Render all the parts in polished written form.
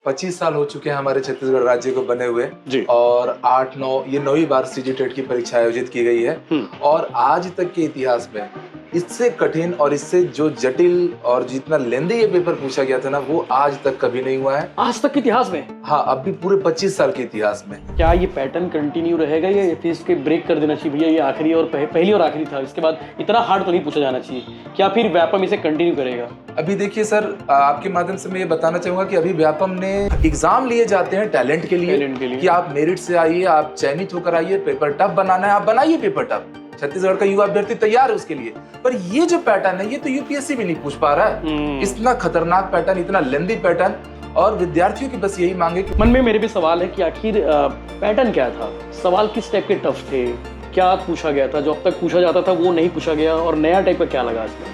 25 साल हो चुके हैं हमारे छत्तीसगढ़ राज्य को बने हुए जी। और 8-9 ये 9वीं बार सीजी टेट की परीक्षा आयोजित की गई है। और आज तक के इतिहास में इससे कठिन और इससे जो जटिल और जितना लेंदी ये पेपर पूछा गया था ना, वो आज तक कभी नहीं हुआ है। आज तक के इतिहास में? हाँ, अभी पूरे 25 साल के इतिहास में। क्या ये पैटर्न कंटिन्यू रहेगा या फिर इसके ब्रेक कर देना चाहिए? भैया ये आखिरी और पहली और आखिरी था, इसके बाद इतना हार्ड तो नहीं पूछा जाना चाहिए। क्या फिर व्यापम इसे कंटिन्यू करेगा? अभी देखिए सर, आपके माध्यम से मैं ये बताना चाहूंगा कि अभी व्यापम ने एग्जाम लिए जाते हैं टैलेंट के लिए कि आप मेरिट से आइए, आप चयनित होकर आइए, पेपर टफ बनाना है, आप बनाइए पेपर टफ। छत्तीसगढ़ का युवा अभ्यर्थी तैयार है उसके लिए। पर ये जो पैटर्न है, ये तो यूपीएससी भी नहीं पूछ पा रहा है। इतना खतरनाक पैटर्न, इतना लेंदी पैटर्न, और विद्यार्थियों की बस यही मांगे कि मन में मेरे भी सवाल है कि आखिर पैटर्न क्या था, सवाल किस टाइप के टफ थे, क्या पूछा गया था जो अब तक पूछा जाता था वो नहीं पूछा गया, और नया टाइप का क्या लगा इसमें?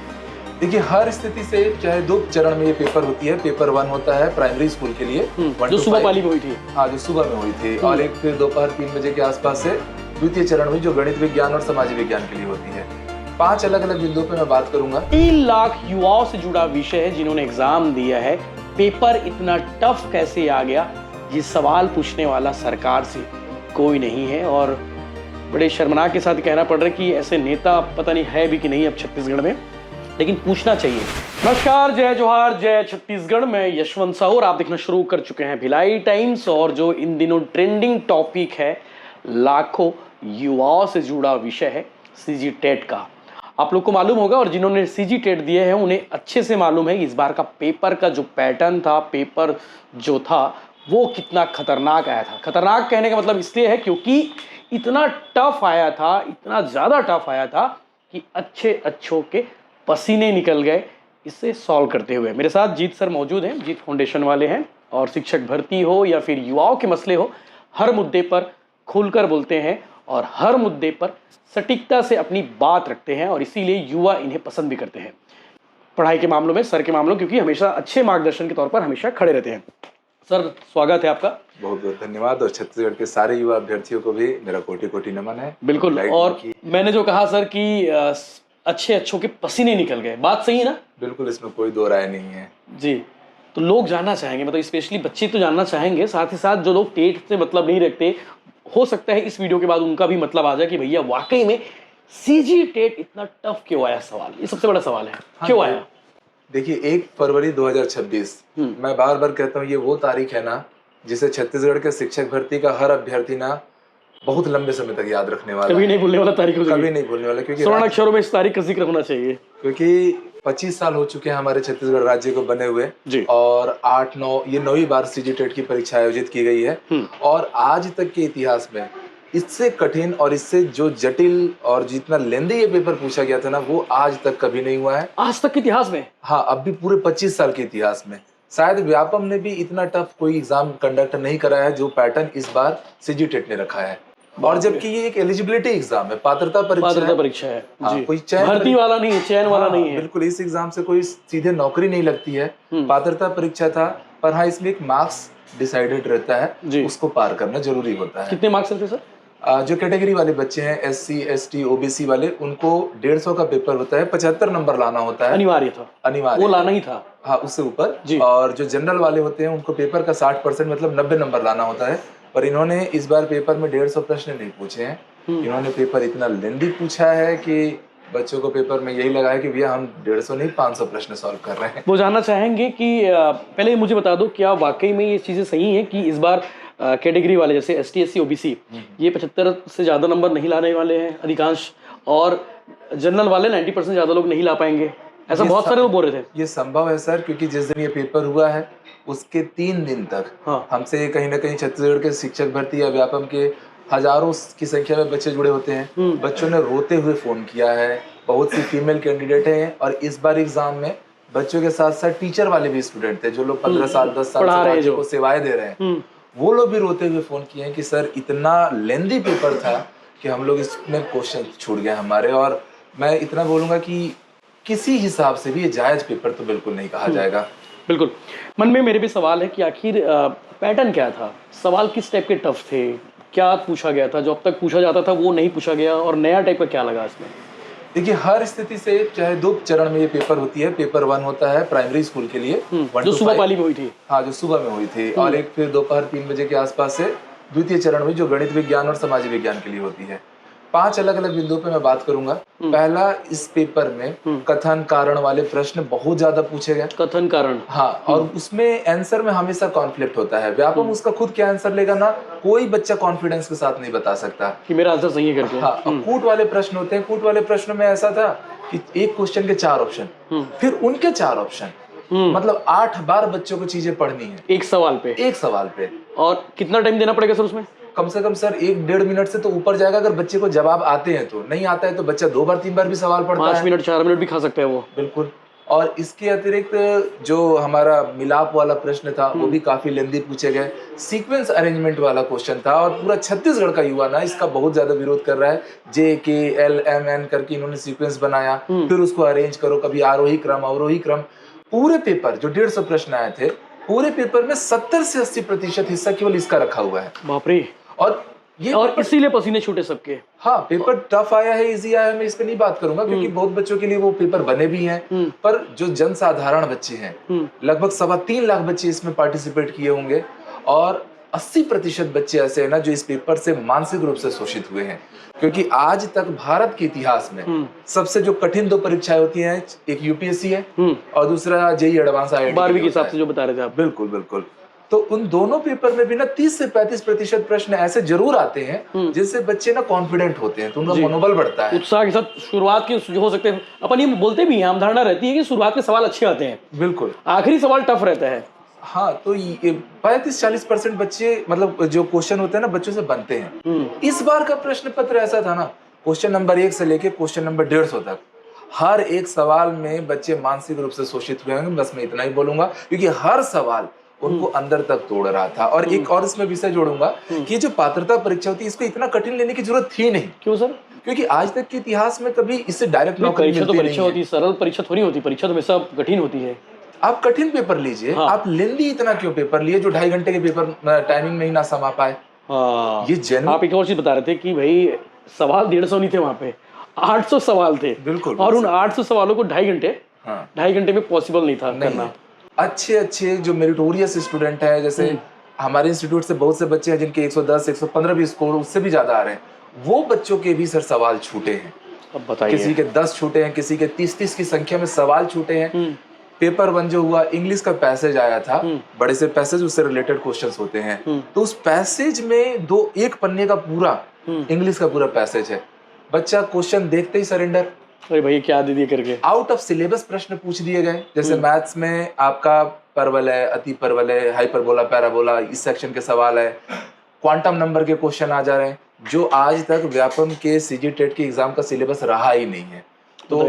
देखिए, हर स्थिति से चाहे 2 चरण में ये पेपर होती है। पेपर 1 होता है प्राइमरी स्कूल के लिए, जो सुबह पाली में हुई थी। हाँ, जो सुबह में हुई थी, और एक फिर दोपहर 3 बजे के आसपास से द्वितीय चरण हुई, जो गणित विज्ञान और समाज विज्ञान के लिए होती है। 5 अलग अलग बिंदुओं पे मैं बात करूंगा। 3 लाख युवाओं से जुड़ा विषय है जिन्होंने एग्जाम दिया है। पेपर इतना टफ कैसे आ गया, ये सवाल पूछने वाला सरकार से कोई नहीं है, और बड़े शर्मनाक के साथ कहना पड़ रहा है कि ऐसे नेता पता नहीं है भी कि नहीं अब छत्तीसगढ़ में, लेकिन पूछना चाहिए। नमस्कार, जय जोहार, जय छत्तीसगढ़ में यशवंत साहू, और आप देखना शुरू कर चुके हैं भिलाई टाइम्स। और जो इन दिनों ट्रेंडिंग टॉपिक है, लाखों युवाओं से जुड़ा विषय है सीजी टेट का। आप लोग को मालूम होगा, और जिन्होंने सीजी टेट दिए हैं उन्हें अच्छे से मालूम है कि इस बार का पेपर का जो पैटर्न था, पेपर जो था वो कितना खतरनाक आया था। खतरनाक कहने का मतलब इसलिए है क्योंकि इतना टफ आया था, इतना ज़्यादा टफ आया था कि अच्छों के पसीने निकल गए इसे सॉल्व करते हुए। मेरे साथ जीत सर मौजूद हैं, जीत फाउंडेशन वाले हैं, और शिक्षक भर्ती हो या फिर युवाओं के मसले हो, हर मुद्दे पर खुलकर बोलते हैं और हर मुद्दे पर सटीकता से अपनी बात रखते हैं, और इसीलिए युवा इन्हें पसंद भी करते हैं। पढ़ाई के मामलों में, सर के मामलों, क्योंकि हमेशा अच्छे मार्गदर्शन के तौर पर हमेशा खड़े रहते हैं। सर, स्वागत है आपका। बहुत बहुत धन्यवाद, और छत्तीसगढ़ के सारे युवा अभ्यर्थियों को भी मेरा कोटि कोटि नमन है। बिल्कुल, और मैंने जो कहा सर कि अच्छों के पसीने निकल गए, बात सही है ना? बिल्कुल, इसमें कोई दो राय नहीं है जी। तो लोग जानना चाहेंगे, मतलब स्पेशली बच्चे तो जानना चाहेंगे, साथ ही साथ जो लोग टेट से मतलब नहीं रखते, हो सकता है इस वीडियो के बाद उनका भी मतलब आ जाए कि भैया वाकई में सीजी टेट इतना टफ क्यों आया। सवाल, ये सबसे बड़ा सवाल है। हाँ, क्यों आया? देखिए, 1 फरवरी 2026, मैं बार बार कहता हूँ, ये वो तारीख है ना जिसे छत्तीसगढ़ के शिक्षक भर्ती का हर अभ्यर्थी ना बहुत लंबे समय तक याद रखने वाला, कभी नहीं भूलने वाला तारीख, कभी नहीं भूलने वाला, क्योंकि स्वर्ण अक्षरों में इस तारीख का जिक्र होना चाहिए। क्योंकि 25 साल हो चुके हैं हमारे छत्तीसगढ़ राज्य को बने हुए और 8-9 ये 9वीं बार सीजी टेट की परीक्षा आयोजित की गई है। और आज तक के इतिहास में इससे कठिन और इससे जो जटिल और जितना लेंदी ये पेपर पूछा गया था ना, वो आज तक कभी नहीं हुआ है। आज तक के इतिहास में? हाँ, अब भी पूरे 25 साल के इतिहास में शायद व्यापम ने भी इतना टफ कोई एग्जाम कंडक्ट नहीं कराया है जो पैटर्न इस बार सीजी टेट ने रखा है। और जबकि ये एक एलिजिबिलिटी एग्जाम है, पात्रता परीक्षा है। हाँ, कोई चयन भर्ती वाला नहीं है, चयन वाला नहीं है। बिल्कुल, इस एग्जाम से कोई सीधे नौकरी नहीं लगती है, पात्रता परीक्षा था। पर हाँ, इसमें एक मार्क्स डिसाइडेड रहता है, उसको पार करना जरूरी होता है। कितने मार्क्स रहते सर? जो कैटेगरी वाले बच्चे हैं, SC ST OBC वाले, उनको 150 का पेपर होता है, 75 नंबर लाना होता है। अनिवार्य वो लाना ही था। हाँ, उससे ऊपर। और जो जनरल वाले होते हैं उनको पेपर का 60% मतलब 90 नंबर लाना होता है। पर इन्होंने इस बार पेपर में 150 प्रश्न नहीं पूछे हैं। इन्होंने पेपर इतना लेंदी पूछा है कि बच्चों को पेपर में यही लगा है कि भैया हम 150 नहीं 500 प्रश्न सॉल्व कर रहे हैं। वो जानना चाहेंगे कि पहले मुझे बता दो, क्या वाकई में ये चीजें सही हैं कि इस बार कैटेगरी वाले जैसे ST SC OBC ये 75 से ज्यादा नंबर नहीं लाने वाले हैं अधिकांश, और जनरल वाले 90% ज्यादा लोग नहीं ला पाएंगे, ऐसा बहुत सारे लोग बोल रहे थे? ये संभव है सर, क्योंकि जिस दिन ये पेपर हुआ है उसके 3 दिन तक हमसे कहीं ना कहीं छत्तीसगढ़ के शिक्षक भर्ती या व्यापम के हजारों की संख्या में बच्चे जुड़े होते हैं। बच्चों ने रोते हुए फोन किया है, बहुत सी फीमेल कैंडिडेट हैं, और इस बार एग्जाम में बच्चों के साथ साथ टीचर वाले भी स्टूडेंट थे, जो लोग 15 साल 10 साल से राज्य को सेवाएं दे रहे हैं। वो लोग भी रोते हुए फोन किए हैं कि सर इतना लेंदी पेपर था कि हम लोग इसमें क्वेश्चन छूट गए हमारे। और मैं इतना बोलूंगा कि किसी हिसाब से भी ये जायज पेपर तो बिल्कुल नहीं कहा जाएगा। बिल्कुल, मन में मेरे भी सवाल है कि आखिर पैटर्न क्या था, सवाल किस टाइप के टफ थे, क्या पूछा गया था जो अब तक पूछा जाता था वो नहीं पूछा गया, और नया टाइप का क्या लगा इसमें? देखिए हर स्थिति से चाहे 2 चरण में ये पेपर होती है। पेपर 1 होता है प्राइमरी स्कूल के लिए, 1 जो to सुबह 5। पाली में हुई थी। हाँ, जो सुबह में हुई थी, और एक फिर दोपहर 3 बजे के आसपास से द्वितीय चरण में जो गणित विज्ञान और समाज विज्ञान के लिए होती है। 5 अलग अलग बिंदुओं पे मैं बात करूंगा। पहला, इस पेपर में कथन कारण वाले प्रश्न बहुत ज्यादा पूछे गए। कथन कारण, हाँ, और उसमें आंसर में हमेशा कॉन्फ्लिक्ट होता है। व्यापम उसका खुद क्या आंसर लेगा ना, कोई बच्चा कॉन्फिडेंस के साथ नहीं बता सकता कि मेरा आंसर सही है करके। हाँ, और कूट वाले प्रश्न होते हैं। कूट वाले प्रश्नों में ऐसा था कि एक क्वेश्चन के 4 ऑप्शन, फिर उनके 4 ऑप्शन, मतलब 8 बार बच्चों को चीजें पढ़नी है एक सवाल पे। और कितना टाइम देना पड़ेगा सर उसमें? कम से कम सर 1-1.5 मिनट से तो ऊपर जाएगा अगर बच्चे को जवाब आते हैं तो। नहीं आता है तो बच्चा 2 बार 3 बार भी सवाल पढ़ता है। 5 मिनट 4 मिनट भी खा सकता है वो। बिल्कुल। और इसके अतिरिक्त जो हमारा मिलाप वाला प्रश्न था वो भी काफी लेंदी पूछे गए। सीक्वेंस अरेंजमेंट वाला क्वेश्चन था और पूरा छत्तीसगढ़ का युवा ना इसका बहुत ज्यादा विरोध कर रहा है। JKLMN करके इन्होंने सीक्वेंस बनाया, फिर उसको अरेंज करो, कभी आरोही क्रम अवरोही क्रम। पूरे पेपर जो 150 प्रश्न आए थे, पूरे पेपर में 70 से 80% हिस्सा केवल इसका रखा हुआ है। बाप रे। और इसीलिए पसीने छूटे सबके। हाँ, पेपर टफ आया है, इजी आया है, मैं इस पे नहीं बात करूंगा क्योंकि बहुत बच्चों के लिए वो पेपर बने भी हैं। पर जो जनसाधारण बच्चे हैं, लगभग 3.25 लाख बच्चे इसमें पार्टिसिपेट किए होंगे और 80% बच्चे ऐसे हैं ना जो इस पेपर से मानसिक रूप से शोषित हुए हैं। क्योंकि आज तक भारत के इतिहास में सबसे जो कठिन 2 परीक्षाएं होती हैं, एक UPSC है और दूसरा JEE एडवांस IIT 12वीं के हिसाब से जो बता रहे थे आप। बिल्कुल बिल्कुल। तो उन दोनों पेपर में भी ना 30 से 35% प्रश्न ऐसे जरूर आते हैं जिससे बच्चे ना कॉन्फिडेंट होते हैं, तो उनका मनोबल बढ़ता है, उत्साह के साथ। शुरुआत के हो सकते हैं, अपन ये बोलते भी हैं, आम धारणा रहती है कि शुरुआत के सवाल अच्छे आते हैं, बिल्कुल, आखिरी सवाल टफ रहता है। हाँ, तो ये 35-40% बच्चे, मतलब जो क्वेश्चन होते हैं ना, बच्चों से बनते हैं। इस बार का प्रश्न पत्र ऐसा था ना, क्वेश्चन नंबर 1 से लेके क्वेश्चन नंबर 150 तक हर एक सवाल में बच्चे मानसिक रूप से शोषित हुए होंगे। बस मैं इतना ही बोलूंगा क्योंकि हर सवाल उनको अंदर तक तोड़ रहा था। और एक और इसमें विषय जोड़ूंगा कि जो पात्रता परीक्षा होती है इसको इतना कठिन लेने की जरूरत थी नहीं। क्यों सर? क्योंकि आज तक के इतिहास में कभी इससे डायरेक्ट नौकरी मिलती नहीं है। परीक्षा होती है, सरल परीक्षा थोड़ी होती, परीक्षा तो हमेशा कठिन होती है। आप कठिन पेपर लीजिए, आप लेंदी इतना क्यों पेपर लिए जो 2.5 घंटे के पेपर टाइमिंग में ही ना समा पाए। ये आप एक और चीज बता रहे थे कि भाई सवाल 150 नहीं थे, वहां पे 800 सवाल थे। बिल्कुल। और उन 800 सवालों को 2.5 घंटे में पॉसिबल नहीं था करना। अच्छे जो मेरिटोरियस स्टूडेंट है, जैसे हमारे इंस्टीट्यूट से बहुत से बच्चे हैं जिनके 110, 115 भी स्कोर उससे भी ज्यादा आ रहे हैं, वो बच्चों के भी सर सवाल छूटे हैं। अब बताइए, किसी के 10 छूटे हैं, किसी के 30 की संख्या में सवाल छूटे हैं। पेपर 1 जो हुआ, इंग्लिश का पैसेज आया था, बड़े से पैसेज, उससे रिलेटेड क्वेश्चंस होते हैं, तो उस पैसेज में एक पन्ने का पूरा इंग्लिश का पूरा पैसेज है। बच्चा क्वेश्चन देखते ही सरेंडर, अरे भाई क्या दे दिए करके। आउट ऑफ सिलेबस प्रश्न पूछ दिए गए। जैसे मैथ्स में आपका परवल है, अति परवल है, हाइपरबोला, पैराबोला, इस सेक्शन के सवाल है। क्वांटम नंबर के क्वेश्चन आ जा रहे हैं जो आज तक व्यापम के CG टेट के एग्जाम का सिलेबस रहा ही नहीं है। तो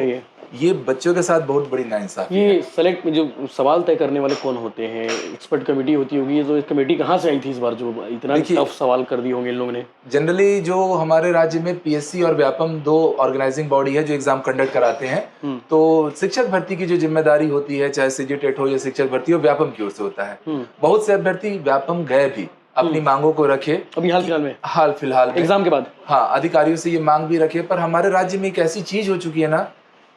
ये बच्चों के साथ बहुत बड़ी नाइंसाफी है। ये सेलेक्ट जो सवाल तय करने वाले कौन होते हैं? एक्सपर्ट कमेटी होती होगी, तो इस कमेटी कहाँ से आई थी इस बार जो इतना टफ सवाल कर दिए होंगे इन लोगों ने? जनरली जो हमारे राज्य में PSC और व्यापम 2 ऑर्गेनाइजिंग बॉडी है जो एग्जाम कंडक्ट कराते हैं। तो शिक्षक भर्ती की जो जिम्मेदारी होती है, चाहे CG टेट हो या शिक्षक भर्ती हो, व्यापम की ओर से होता है। बहुत से अभ्यर्थी व्यापम गए भी, अपनी मांगों को रखे, अभी हाल फिलहाल में एग्जाम के बाद, हाँ, अधिकारियों से ये मांग भी रखे। पर हमारे राज्य में एक ऐसी चीज हो चुकी है ना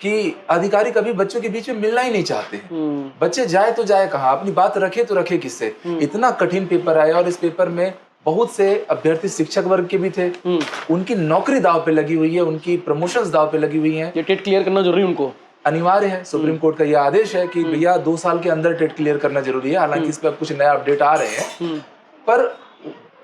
कि अधिकारी कभी बच्चों के बीच में मिलना ही नहीं चाहते हैं। बच्चे जाए तो जाए कहाँ, अपनी बात रखे तो रखे किससे। इतना कठिन पेपर आया और इस पेपर में बहुत से अभ्यर्थी शिक्षक वर्ग के भी थे। उनकी नौकरी दाव पे लगी हुई है, उनकी प्रमोशंस दाव पे लगी हुई है। ये टेट क्लियर करना जरूरी उनको अनिवार्य है। सुप्रीम कोर्ट का यह आदेश है कि भैया 2 साल के अंदर टेट क्लियर करना जरूरी है। हालांकि इस पे अब कुछ नया अपडेट आ रहे हैं, पर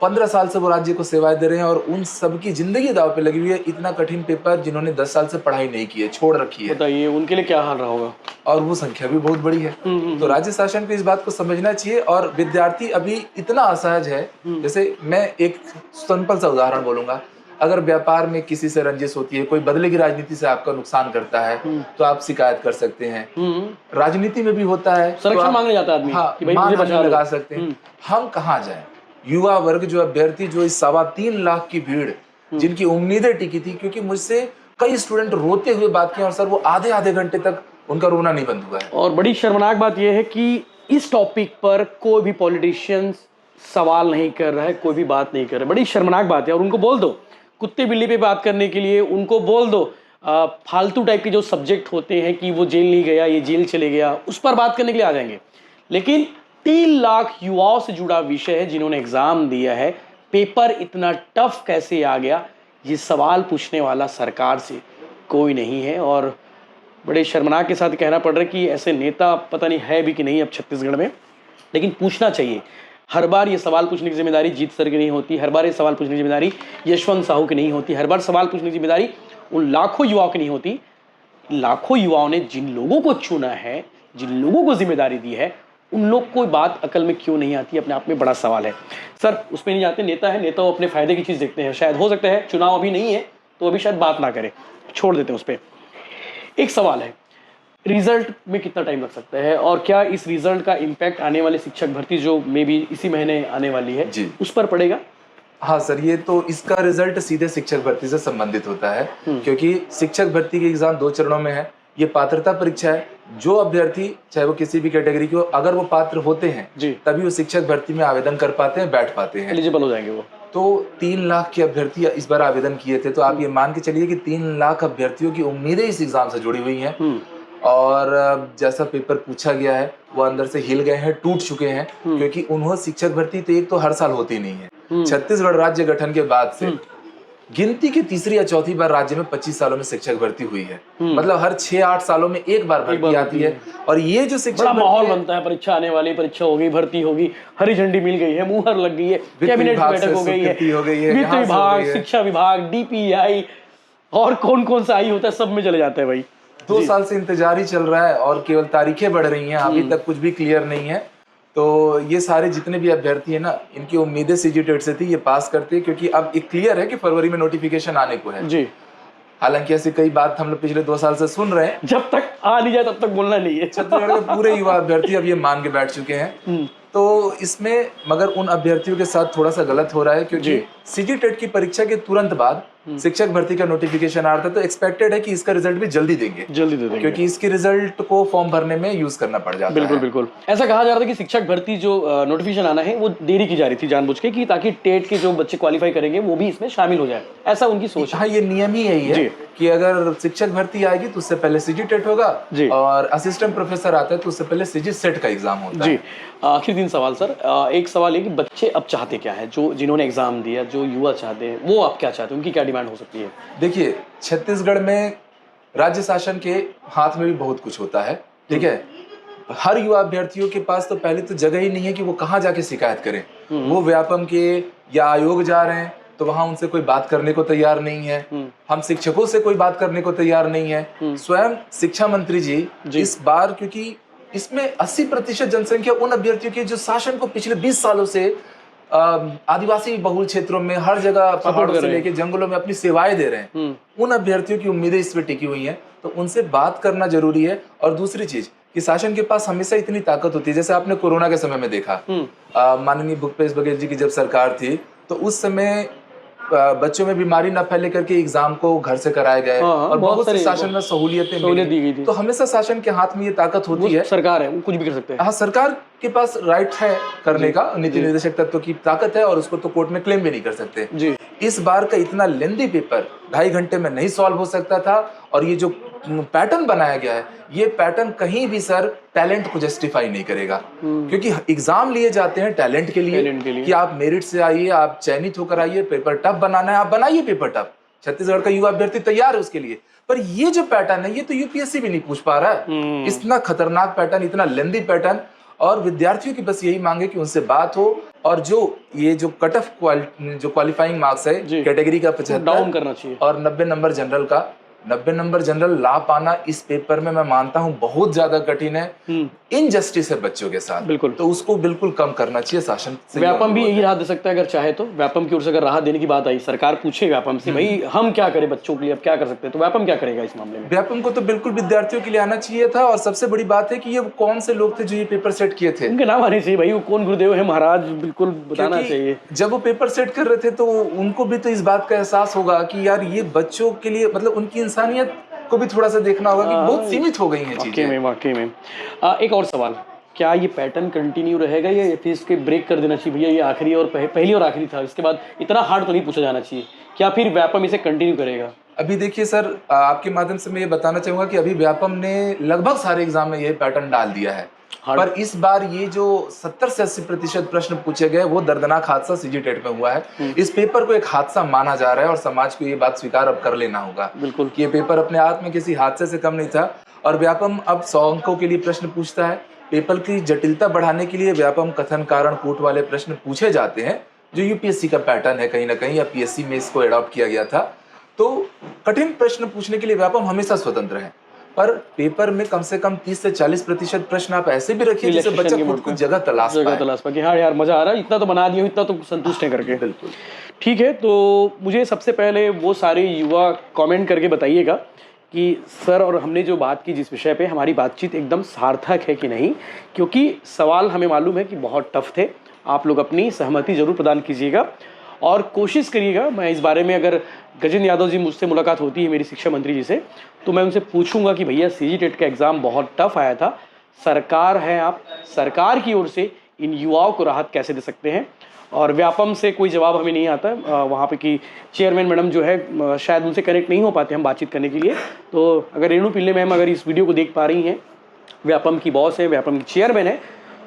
15 साल से वो राज्य को सेवाएं दे रहे हैं और उन सबकी जिंदगी दाव पे लगी हुई है। इतना कठिन पेपर जिन्होंने 10 साल से पढ़ाई नहीं की है, छोड़ रखी है, बताइए उनके लिए क्या हाल रहा होगा। और वो संख्या भी बहुत बड़ी है। तो राज्य शासन को इस बात को समझना चाहिए। और विद्यार्थी अभी इतना असहज है, जैसे मैं एक सिंपल सा उदाहरण बोलूंगा, अगर व्यापार में किसी से रंजिश होती है, कोई बदले की राजनीति से आपका नुकसान करता है, तो आप शिकायत कर सकते हैं। राजनीति में भी होता है, संरक्षण मांगने जाता है आदमी, हाँ, कि भाई मुझे बचा लगा सकते हैं। हम कहाँ जाएं? युवा वर्ग जो अभ्यर्थी, जो इस 3.25 लाख की भीड़, जिनकी उम्मीदें टिकी थी, क्योंकि मुझसे कई स्टूडेंट रोते हुए बात किए और सर वो आधे घंटे तक उनका रोना नहीं बंद हुआ है। और बड़ी शर्मनाक बात यह है कि इस टॉपिक पर कोई भी पॉलिटिशियंस सवाल नहीं कर रहा है, कोई भी बात नहीं कर रहा है। बड़ी शर्मनाक बात है। और उनको बोल दो, कुत्ते बिल्ली पे बात करने के लिए उनको बोल दो, फालतू टाइप के जो सब्जेक्ट होते हैं कि वो जेल नहीं गया, ये जेल चले गया, उस पर बात करने के लिए आ जाएंगे। लेकिन 3 लाख युवाओं से जुड़ा विषय है जिन्होंने एग्जाम दिया है। पेपर इतना टफ कैसे आ गया, ये सवाल पूछने वाला सरकार से कोई नहीं है। और बड़े शर्मनाक के साथ कहना पड़ रहा है कि ऐसे नेता पता नहीं है भी कि नहीं अब छत्तीसगढ़ में, लेकिन पूछना चाहिए। हर बार ये सवाल पूछने की जिम्मेदारी जीत सर की नहीं होती, हर बार ये सवाल पूछने की जिम्मेदारी यशवंत साहू की नहीं होती, हर बार सवाल पूछने की जिम्मेदारी उन लाखों युवाओं की नहीं होती। लाखों युवाओं ने जिन लोगों को चुना है, जिन लोगों को जिम्मेदारी दी है, उन लोग को बात अकल में क्यों नहीं आती, अपने आप में बड़ा सवाल है। सर उसमें नहीं जाते, नेता है, नेता अपने फायदे की चीज़ देखते हैं। शायद हो सकता है चुनाव अभी नहीं है तो अभी शायद बात ना करें, छोड़ देते हैं उस पर। एक सवाल है, रिजल्ट में कितना टाइम लग सकता है और क्या इस रिजल्ट का इम्पैक्ट आने वाले शिक्षक भर्ती जो मे बी इसी महीने आने वाली है जी उस पर पड़ेगा? हाँ सर, ये तो इसका रिजल्ट सीधे शिक्षक भर्ती से संबंधित होता है, क्योंकि शिक्षक भर्ती के एग्जाम 2 चरणों में है। ये पात्रता परीक्षा है। जो अभ्यर्थी चाहे वो किसी भी कैटेगरी के हो, अगर वो पात्र होते हैं तभी वो शिक्षक भर्ती में आवेदन कर पाते हैं, बैठ पाते हैं, एलिजिबल हो जाएंगे वो। तो 3 लाख के अभ्यर्थी इस बार आवेदन किए थे, तो आप ये मान के चलिए कि 3 लाख अभ्यर्थियों की उम्मीदें इस एग्जाम से जुड़ी हुई हैं। और जैसा पेपर पूछा गया है वो अंदर से हिल गए हैं, टूट चुके हैं, क्योंकि उन्होंने शिक्षक भर्ती तो एक तो हर साल होती नहीं है। छत्तीसगढ़ राज्य गठन के बाद से गिनती की तीसरी या चौथी बार राज्य में 25 सालों में शिक्षक भर्ती हुई है। मतलब हर 6-8 सालों में एक बार भर्ती आती है। और ये जो शिक्षक बड़ा माहौल बनता है, परीक्षा आने वाली, परीक्षा हो गई, भर्ती होगी, हरी झंडी मिल गई है, मुहर लग गई है, कैबिनेट की बैठक हो गई है, वित्त विभाग, शिक्षा विभाग, DPI और कौन कौन सा आई होता है, सब में चले जाते हैं भाई। 2 साल से इंतजार ही चल रहा है और केवल तारीखें बढ़ रही हैं, अभी तक कुछ भी क्लियर नहीं है। तो ये सारे जितने भी अभ्यर्थी हैं ना, इनकी उम्मीदें सीजी टेट से थी ये पास करते, क्योंकि अब एक क्लियर है कि फरवरी में नोटिफिकेशन आने को है जी। हालांकि ऐसी कई बात हम लोग पिछले 2 साल से सुन रहे हैं, जब तक आ नहीं जाए तब तक बोलना नहीं है। छत्तीसगढ़ के पूरे युवा अभ्यर्थी अब ये मान के बैठ चुके हैं। तो इसमें मगर उन अभ्यर्थियों के साथ थोड़ा सा गलत हो रहा है, क्योंकि सीजी टेट की परीक्षा के तुरंत बाद शिक्षक भर्ती का नोटिफिकेशन आ रहा था, तो एक्सपेक्टेड है कि इसका रिजल्ट भी जल्दी देंगे, जल्दी दे देंगे, क्योंकि इसके रिजल्ट को फॉर्म भरने में यूज करना पड़ जाता है। बिल्कुल बिल्कुल। ऐसा कहा जा रहा था कि शिक्षक भर्ती जो नोटिफिकेशन आना है वो देरी की जा रही थी जानबूझ के, कि ताकि टेट के जो बच्चे क्वालिफाई करेंगे वो भी इसमें शामिल हो जाए, ऐसा उनकी सोच है। हाँ, ये नियम ही यही है कि अगर शिक्षक भर्ती आएगी तो उससे पहले सीजी टेट होगा, और असिस्टेंट प्रोफेसर आता है तो उससे पहले सीजी सेट का एग्जाम होता है। आखिर 3 सवाल सर। एक सवाल है कि बच्चे अब चाहते क्या है, जो जिन्होंने एग्जाम दिया, जो युवा चाहते हैं, वो अब क्या चाहते हैं, उनकी क्या डिमांड हो सकती है? देखिए, छत्तीसगढ़ में राज्य शासन के हाथ में भी बहुत कुछ होता है, ठीक है। हर युवा अभ्यर्थियों के पास तो पहले तो जगह ही नहीं है कि वो कहाँ जाके शिकायत करें। वो व्यापम के या आयोग जा रहे हैं तो वहां उनसे कोई बात करने को तैयार नहीं है। हम शिक्षकों से कोई बात करने को तैयार नहीं है। स्वयं शिक्षा मंत्री जी इस बार, क्योंकि इसमें 80% जनसंख्या उन अभ्यर्थियों की जो शासन को पिछले 20 सालों से आदिवासी बहुल क्षेत्रों में हर जगह पहाड़ों से लेके जंगलों में अपनी सेवाएं दे रहे हैं, उन अभ्यर्थियों की उम्मीदें इस पे टिकी हुई हैं, तो उनसे बात करना जरूरी है। और दूसरी चीज कि शासन के पास हमेशा इतनी ताकत होती है, जैसे आपने कोरोना के समय में देखा, माननीय भूपेश बघेल जी की जब सरकार थी तो उस समय बच्चों में बीमारी न फैले करके एग्जाम को घर से कराए गए, और बहुत सी शासन में सहूलियतें दी गई थी। तो हमेशा शासन के हाथ में ये ताकत होती है, सरकार है, वो कुछ भी कर सकते हैं। हाँ, सरकार के पास राइट है करने का, नीति निर्देशक तत्व की ताकत है, और उसको तो कोर्ट में क्लेम भी नहीं कर सकते जी। इस बार का इतना लेंदी पेपर 2.5 घंटे में नहीं सॉल्व हो सकता था, और ये जो पैटर्न बनाया गया है, ये पैटर्न कहीं भी सर टैलेंट को जस्टिफाई नहीं करेगा, क्योंकि एग्जाम लिए जाते हैं टैलेंट के लिए कि आप मेरिट से आइए, आप चयनित होकर आइए, पेपर टफ बनाना है, आप बनाइए पेपर टफ। छत्तीसगढ़ का युवा अभ्यर्थी तैयार है उसके लिए, पर ये जो पैटर्न है ये तो यूपीएससी भी नहीं पूछ पा रहा है। इतना खतरनाक पैटर्न, इतना लेंदी पैटर्न, और विद्यार्थियों की बस यही मांगे कि उनसे बात हो, और जो ये जो कट ऑफ जो क्वालिफाइंग मार्क्स है कैटेगरी का 75 डाउन करना चाहिए, और 90 नंबर जनरल का, 90 नंबर जनरल ला पाना इस पेपर में मैं मानता हूं बहुत ज्यादा कठिन है। इनजस्टिस है बच्चों के साथ, बिल्कुल, तो उसको बिल्कुल कम करना चाहिए शासन से। व्यापम भी यही राहत दे सकता है अगर चाहे तो। व्यापम की ओर से अगर राहत देने की बात आई, सरकार पूछे व्यापम से भाई हम क्या करें बच्चों के लिए, अब क्या कर सकते हैं, तो व्यापम क्या करेगा इस मामले में? व्यापम को तो बिल्कुल विद्यार्थियों के लिए आना चाहिए था, और सबसे बड़ी बात है कि ये कौन से लोग थे जो ये पेपर सेट किए थे, उनके नाम आने चाहिए भाई, वो कौन गुरुदेव है महाराज, बिल्कुल बताना चाहिए। जब वो पेपर सेट कर रहे थे तो उनको भी तो इस बात का एहसास होगा कि यार ये बच्चों के लिए, मतलब उनकी इंसानियत को भी थोड़ा सा देखना होगा कि बहुत सीमित हो गई हैं चीजें। वाकई में। एक और सवाल, क्या ये पैटर्न कंटिन्यू रहेगा या फिर इसके ब्रेक कर देना चाहिए? भैया ये आखिरी और पहली और आखिरी था, इसके बाद इतना हार्ड तो नहीं पूछा जाना चाहिए, क्या फिर व्यापम इसे कंटिन्यू करेगा? अभी देखिए सर, आपके माध्यम से मैं ये बताना चाहूंगा कि अभी व्यापम ने लगभग सारे एग्जाम में ये पैटर्न डाल दिया है। पर इस बार ये जो 70 से 80% प्रश्न पूछे गए वो दर्दनाक हादसा सीजीटेट में हुआ है। इस पेपर को एक हादसा माना जा रहा है और समाज को ये बात स्वीकार अब कर लेना होगा। बिल्कुल कि ये पेपर अपने आप में किसी हादसे से कम नहीं था। और व्यापम अब 100 अंकों के लिए प्रश्न पूछता है। पेपर की जटिलता बढ़ाने के लिए व्यापम कथन कारण कूट वाले प्रश्न पूछे जाते हैं, जो यूपीएससी का पैटर्न है कहीं ना कहीं, या पीएससी में इसको अडॉप्ट किया गया था। तो कठिन प्रश्न पूछने के लिए व्यापम हमेशा स्वतंत्र है, पर पेपर में कम से कम 30 से 40% प्रश्न आप ऐसे भी रखिए जिससे बच्चा खुद को जगह तलाश पाए कि हाँ यार मजा आ रहा है, इतना तो बना दिया, इतना तो संतुष्ट है करके। बिल्कुल ठीक है, तो मुझे सबसे पहले वो सारे युवा कमेंट करके बताइएगा कि सर और हमने जो बात की जिस विषय पे, हमारी बातचीत एकदम सार्थक है कि नहीं, क्योंकि सवाल हमें मालूम है कि बहुत टफ थे। आप लोग अपनी सहमति जरूर प्रदान कीजिएगा और कोशिश करिएगा। मैं इस बारे में, अगर गजेंद्र यादव जी मुझसे मुलाकात होती है मेरी शिक्षा मंत्री जी से, तो मैं उनसे पूछूंगा कि भैया सीजीटेट का एग्ज़ाम बहुत टफ आया था, सरकार है आप, सरकार की ओर से इन युवाओं को राहत कैसे दे सकते हैं। और व्यापम से कोई जवाब हमें नहीं आता वहाँ पे कि चेयरमैन मैडम जो है शायद उनसे कनेक्ट नहीं हो पाते हम बातचीत करने के लिए। तो अगर रेणु पिल्ले मैम अगर इस वीडियो को देख पा रही हैं, व्यापम की बॉस है, व्यापम की चेयरमैन है,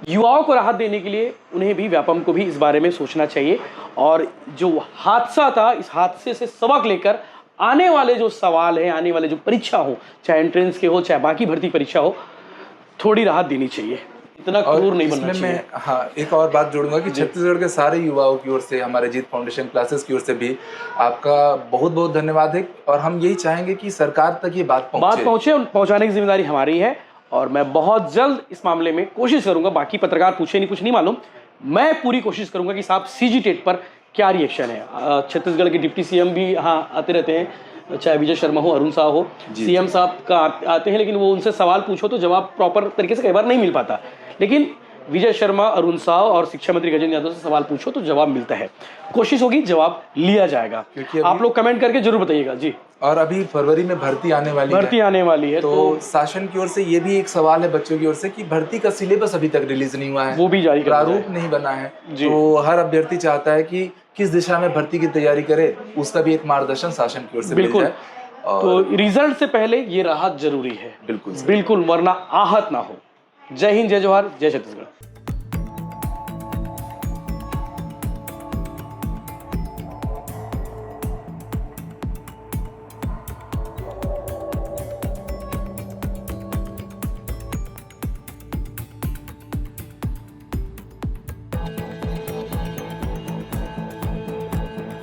युवाओं को राहत देने के लिए उन्हें भी, व्यापम को भी इस बारे में सोचना चाहिए। और जो हादसा था, इस हादसे से सबक लेकर आने वाले जो सवाल हैं, आने वाले जो परीक्षा हो, चाहे एंट्रेंस के हो चाहे बाकी भर्ती परीक्षा हो, थोड़ी राहत देनी चाहिए, इतना क्रूर नहीं बनना चाहिए। मैं हाँ एक और बात जोड़ूंगा कि छत्तीसगढ़ के सारे युवाओं की ओर से, हमारे जीत फाउंडेशन क्लासेस की ओर से भी आपका बहुत बहुत धन्यवाद है। और हम यही चाहेंगे कि सरकार तक ये बात पहुंचे और पहुंचाने की जिम्मेदारी हमारी है। और मैं बहुत जल्द इस मामले में कोशिश करूंगा, बाकी पत्रकार पूछे नहीं, कुछ नहीं मालूम, मैं पूरी कोशिश करूंगा कि साहब सीजीटेट पर क्या रिएक्शन है। छत्तीसगढ़ के डिप्टी सीएम भी हाँ आते रहते हैं, चाहे विजय शर्मा हो, अरुण साह हो, सीएम साहब का आते हैं, लेकिन वो उनसे सवाल पूछो तो जवाब प्रॉपर तरीके से कई बार नहीं मिल पाता। लेकिन विजय शर्मा, अरुण साह और शिक्षा मंत्री गजेंद्र यादव से सवाल पूछो तो जवाब मिलता है। कोशिश होगी, जवाब लिया जाएगा। आप लोग कमेंट करके जरूर बताइएगा जी। और अभी फरवरी में भर्ती आने वाली है, तो शासन की ओर से ये भी एक सवाल है बच्चों की ओर से कि भर्ती का सिलेबस अभी तक रिलीज नहीं हुआ है, वो भी जारी, प्रारूप नहीं बना है। तो हर अभ्यर्थी चाहता है कि किस दिशा में भर्ती की तैयारी करे, उसका भी एक मार्गदर्शन शासन की ओर से मिल जाए। तो रिजल्ट से पहले ये राहत जरूरी है, बिल्कुल, वरना आहत ना हो। जय हिंद, जय जवाहर, जय छत्तीसगढ़।